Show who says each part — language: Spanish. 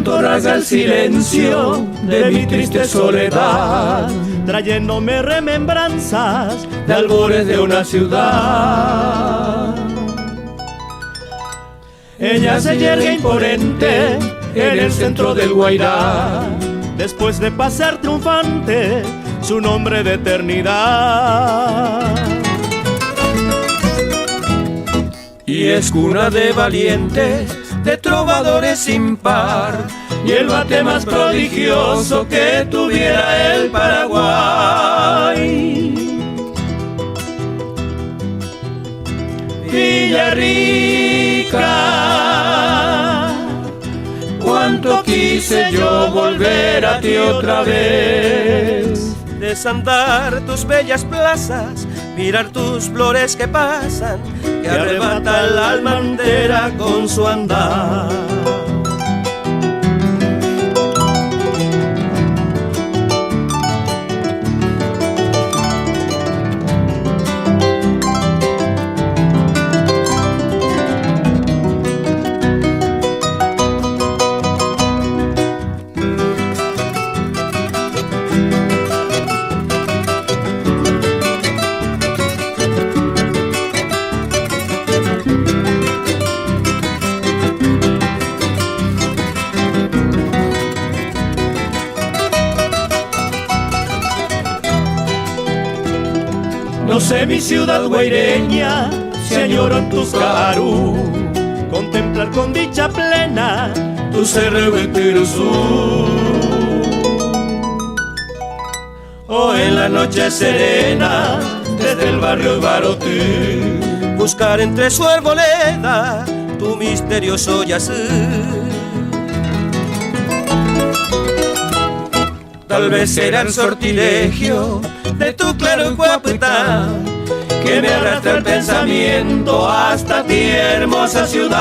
Speaker 1: viento rasga el silencio de mi triste soledad,
Speaker 2: trayéndome remembranzas
Speaker 1: de albores de una ciudad. Ella se yergue imponente en el centro del Guairá,
Speaker 2: después de pasar triunfante su nombre de eternidad.
Speaker 1: Y es cuna de valientes, de trovadores sin par, y el bate más prodigioso que tuviera el Paraguay. Villarrica, cuánto quise yo volver a ti otra vez.
Speaker 3: Desandar tus bellas plazas, mirar tus flores que pasan, que arrebata el alma entera con su andar.
Speaker 1: No sé mi ciudad guaireña si añoro en tus carú,
Speaker 2: contemplar con dicha plena
Speaker 1: tu cerro Etiruzú. O en la noche serena desde el barrio Ibarotí,
Speaker 3: buscar entre su arboleda tu misterioso yacer.
Speaker 1: Tal vez será el sortilegio de tu claro Guapetá que me arrastra el pensamiento hasta ti, hermosa ciudad.